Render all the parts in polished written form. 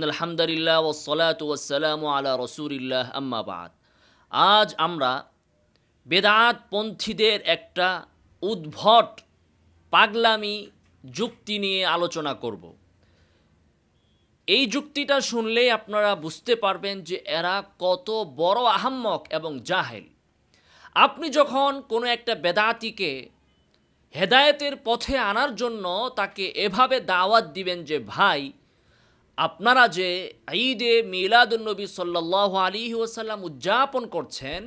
আলহামদুলিল্লাহ ওয়াসসালাতু ওয়াসসালামু আলা রাসূলিল্লাহ আম্মা বাদ। আজ আমরা বেদাতপন্থীদের একটা উদ্ভট পাগলামি যুক্তি নিয়ে আলোচনা করব। এই যুক্তিটা শুনলেই আপনারা বুঝতে পারবেন যে এরা কত বড় আহাম্মক এবং জাহেল। আপনি যখন কোনো একটা বেদাতিকে হেদায়েতের পথে আনার জন্য তাকে এভাবে দাওয়াত দিবেন যে ভাই, আপনারা যে ঈদে মিলাদুন্নবী সাল্লাল্লাহু আলাইহি ওয়াসাল্লাম উদযাপন করছেন,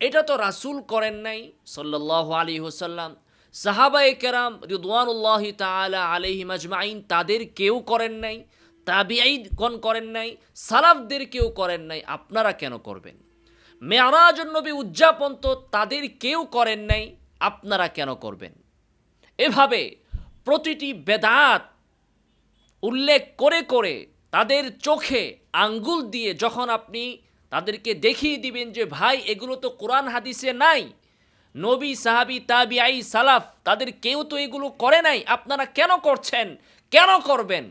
এটা তো রাসূল করেন নাই সাল্লাল্লাহু আলাইহি ওয়াসাল্লাম, সাহাবায়ে কেরাম রিদওয়ানুল্লাহি তাআলা আলাইহিম আজমাইন তাদের কেউ করেন নাই, তাবিঈগণ করেন নাই, সালাফদের কেউ করেন নাই, আপনারা কেন করবেন? মেরাজুন নবী উদযাপন তো তাদের কেউ করেন নাই, আপনারা কেন করবেন? এভাবে প্রতিটি বেদাত উল্লেখ করে করে তাদের চোখে আঙ্গুল দিয়ে যখন আপনি তাদেরকে দেখিয়ে দিবেন যে ভাই এগুলো তো কোরআন হাদিসে নাই, নবী সাহাবী তাবিঈ সালাফ তাদের কেউ তো এগুলো করে নাই, আপনারা কেন করছেন, কেন করবেন?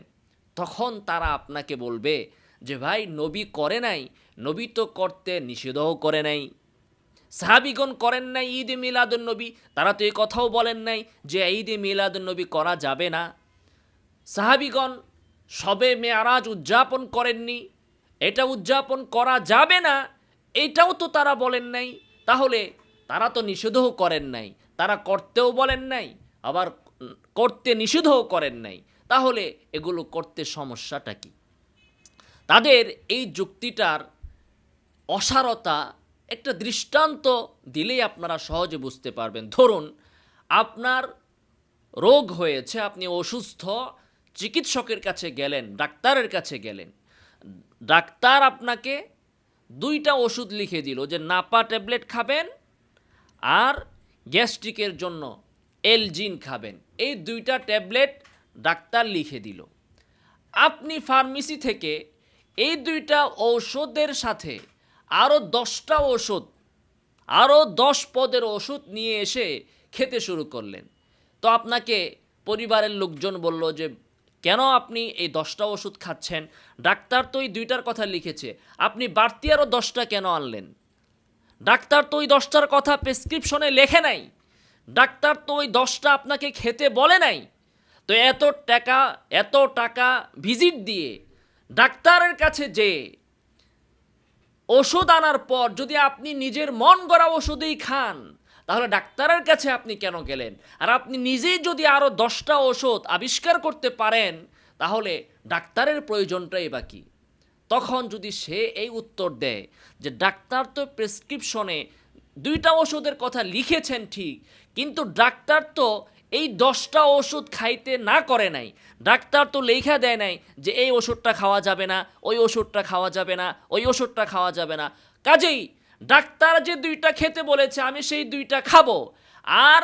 তখন তারা আপনাকে বলবে যে ভাই নবী করে নাই, নবী তো করতে নিষেধও করে নাই, সাহাবিগণ করেন নাই ঈদে মিলাদুন্নবী, তারা তো এই কথাও বলেন নাই যে ঈদে মিলাদুন্নবী করা যাবে না, সাহাবিগণ শবে মেয়ারাজ উদযাপন করেননি, এটা উদযাপন করা যাবে না, এটাও তো তারা বলেন নাই, তাহলে তারা তো নিষেধও করেন নাই, তারা করতেও বলেন নাই, আবার করতে নিষেধও করেন নাই, তাহলে এগুলো করতে সমস্যাটা কি? তাদের এই যুক্তিটার অসারতা একটা দৃষ্টান্ত দিলেই আপনারা সহজে বুঝতে পারবেন। ধরুন আপনার রোগ হয়েছে, আপনি অসুস্থ, চিকিৎসকের কাছে গেলেন, ডাক্তারের কাছে গেলেন, ডাক্তার আপনাকে দুইটা ওষুধ লিখে দিল যে নাপা ট্যাবলেট খাবেন আর গ্যাস্ট্রিকের জন্য এলজিন খাবেন, এই দুইটা ট্যাবলেট ডাক্তার লিখে দিল। আপনি ফার্মেসি থেকে এই দুইটা ঔষধের সাথে আরও 10টা ওষুধ, আরও 10 পদের ওষুধ নিয়ে এসে খেতে শুরু করলেন। তো আপনাকে পরিবারের লোকজন বলল যে কেন আপনি এই 10টা ওষুধ খাচ্ছেন, ডাক্তার তো এই দুইটার কথা লিখেছে, আপনি বাড়তি আরও 10টা কেন আনলেন? ডাক্তার তো ওই 10টার কথা প্রেসক্রিপশনে লেখে নাই, ডাক্তার তো ওই 10টা আপনাকে খেতে বলে নাই। তো এত টাকা ভিজিট দিয়ে ডাক্তারের কাছে যে ওষুধ আনার পর যদি আপনি নিজের মন গড়া ওষুধেই খান, তাহলে ডাক্তারের কাছে আপনি কেন গেলেন? আর আপনি নিজেই যদি আরও 10টা ওষুধ আবিষ্কার করতে পারেন, তাহলে ডাক্তারের প্রয়োজনটাই বা কি? তখন যদি সে এই উত্তর দেয় যে ডাক্তার তো প্রেসক্রিপশনে 2টা ওষুধের কথা লিখেছেন ঠিক, কিন্তু ডাক্তার তো এই 10টা ওষুধ খাইতে না করে নাই, ডাক্তার তো লেখা দেয় নাই যে এই ওষুধটা খাওয়া যাবে না, ওই ওষুধটা খাওয়া যাবে না, ওই ওষুধটা খাওয়া যাবে না, কাজেই ডাক্তার যে 2টা খেতে বলেছে আমি সেই 2টা খাবো, আর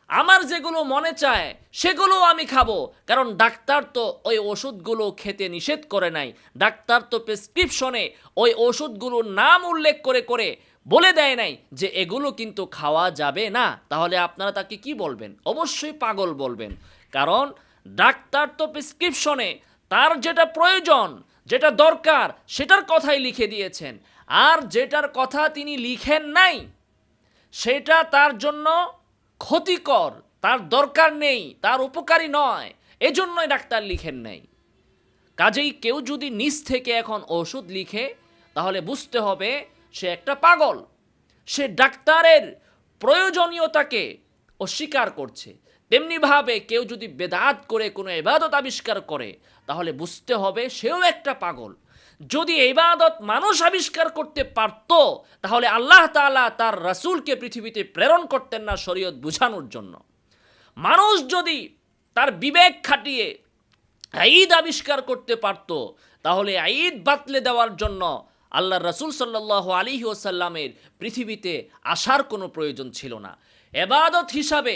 আমার যেগুলো মনে চায় সেগুলো আমি খাবো, কারণ ডাক্তার তো ওই ওষুধগুলো খেতে নিষেধ করে নাই, ডাক্তার তো প্রেসক্রিপশনে ওই ওষুধগুলোর নাম উল্লেখ করে করে বলে দেয় নাই যে এগুলো কিন্তু খাওয়া যাবে না। তাহলে আপনারা তাকে কি বলবেন? অবশ্যই পাগল বলবেন, কারণ ডাক্তার তো প্রেসক্রিপশনে তার যেটা প্রয়োজন, যেটা দরকার সেটার কথাই লিখে দিয়েছেন, আর যেটার কথা তিনি লিখেন নাই সেটা তার জন্য ক্ষতিকর, তার দরকার নেই, তার উপকারী নয়, এজন্যই ডাক্তার লিখেন নাই। কাজেই কেউ যদি নিজ থেকে এখন ওষুধ লিখে, তাহলে বুঝতে হবে সে একটা পাগল, সে ডাক্তারের প্রয়োজনীয়তাকে অস্বীকার করছে। তেমনিভাবে কেউ যদি বেদাত করে কোনো ইবাদত আবিষ্কার করে, তাহলে বুঝতে হবে সেও একটা পাগল। যদি ইবাদত মানুষ আবিষ্কার করতে পারত, তাহলে আল্লাহ তাআলা তার রাসূলকে পৃথিবীতে প্রেরণ করতেন না শরীয়ত বুঝানোর জন্য। মানুষ যদি তার বিবেক খাটিয়ে ঈদ আবিষ্কার করতে পারত, তাহলে ঈদ বাতলে দেওয়ার জন্য আল্লাহ রাসূল সাল্লাল্লাহু আলাইহি ওয়াসাল্লামের পৃথিবীতে আসার কোনো প্রয়োজন ছিল না। ইবাদত হিসাবে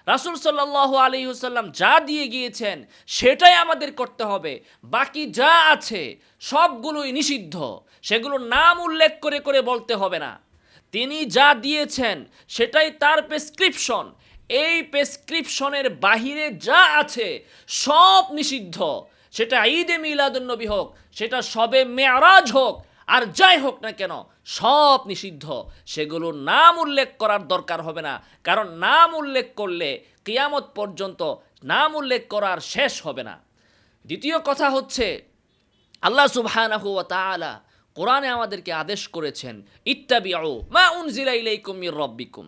রাসূল সাল্লাল্লাহু আলাইহি ওয়াসাল্লাম যা দিয়ে গিয়েছেন সেটাই আমাদের করতে হবে, বাকি যা আছে সবগুলোই নিষিদ্ধ, সেগুলোর নাম উল্লেখ করে করে বলতে হবে না। তিনি যা দিয়েছেন সেটাই তার প্রেসক্রিপশন, এই প্রেসক্রিপশনের বাহিরে যা আছে সব নিষিদ্ধ, সেটা ঈদে মিলাদুন্নবী হোক, সেটা শবে মেরাজ হোক, আর যাই হোক না কেন সব নিষিদ্ধ। সেগুলো নাম উল্লেখ করার দরকার হবে না, কারণ নাম উল্লেখ করলে কিয়ামত পর্যন্ত নাম উল্লেখ করার শেষ হবে না। দ্বিতীয় কথা হচ্ছে, আল্লাহ সুবহানাহু ওয়া তাআলা কোরআনে আমাদেরকে আদেশ করেছেন, ইত্তাবিউ মা উনজিলা ইলাইকুম মির রাব্বিকুম,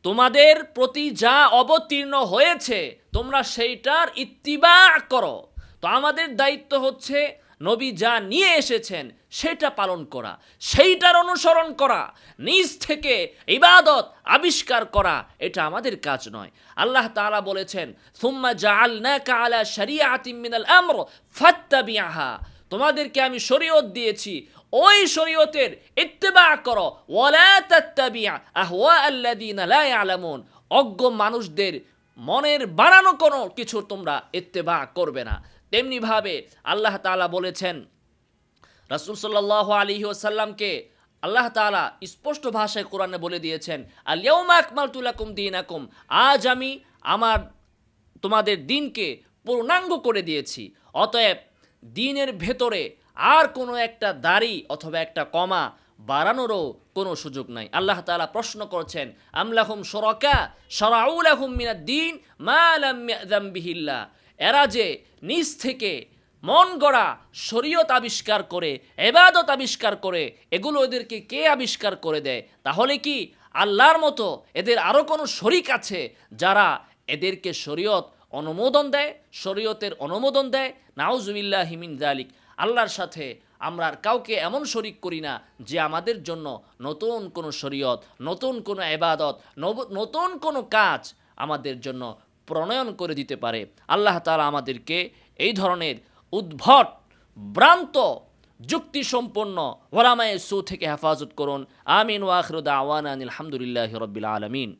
তোমাদের প্রতি যা অবতীর্ণ হয়েছে তোমরা সেইটার ইত্তিবা করো। তো আমাদের দায়িত্ব হচ্ছে নবী যা নিয়ে এসেছেন সেটা পালন করা, সেইটার অনুসরণ করা, নিজ থেকে ইবাদত আবিষ্কার করা এটা আমাদের কাজ নয়। আল্লাহ তাআলা বলেছেন, সুম্মা জাআলনাকা আলা শারিআতিন মিনাল আমর ফাত্তাবিআহা, তোমাদেরকে আমি শরীয়ত দিয়েছি, ওই শরীয়তের ইত্তেবা করো। ওয়ালা তাত্তাবিআ আহওয়া আল্লাযীনা লা ইয়ালামুন, অজ্ঞ মানুষদের মনের বানানো কোনো কিছু তোমরা ইত্তেবা করবে না। তেমনি ভাবে আল্লাহ তাআলা বলেছেন, রাসূল সাল্লাল্লাহু আলাইহি ওয়াসাল্লামকে আল্লাহ তাআলা স্পষ্ট ভাষায় কোরআনে বলে দিয়েছেন, আল ইয়াউমা আকমালতু লাকুম দীনাকুম, আজ আমি আমার তোমাদের দিনকে পূর্ণাঙ্গ করে দিয়েছি। অতএব দিনের ভেতরে আর কোনো একটা দাড়ি অথবা একটা কমা বাড়ানোরও কোনো সুযোগ নাই। আল্লাহ তাআলা প্রশ্ন করছেন, আমলাহুম শুরাকা শারাউ লাহুম মিনাদ-দীন মা লাম ইয়াযাম বিহিল্লাহ, এরা যে নিজ থেকে মন গড়া শরীয়ত আবিষ্কার করে, ইবাদত আবিষ্কার করে, এগুলো এদেরকে কে আবিষ্কার করে দেয়? তাহলে কি আল্লাহর মতো এদের আরও কোনো শরীক আছে যারা এদেরকে শরীয়ত অনুমোদন দেয়, শরীয়তের অনুমোদন দেয়? নাউজুবিল্লাহি মিন যালিক। আল্লাহর সাথে আমরা আর কাউকে এমন শরীক করি না যে আমাদের জন্য নতুন কোনো শরীয়ত, নতুন কোনো ইবাদত, নতুন কোনো কাজ আমাদের জন্য প্রণয়ন করে দিতে পারে। আল্লাহ তাআলা আমাদেরকে এই ধরনের উদ্ভট, ভ্রান্ত, যুক্তিসম্পন্ন ওলামায়ে সু থেকে হেফাজত করুন। আমিন ওয়া আখিরু দাওয়ানা আনিল হামদুলিল্লাহি রাব্বিল আলামিন।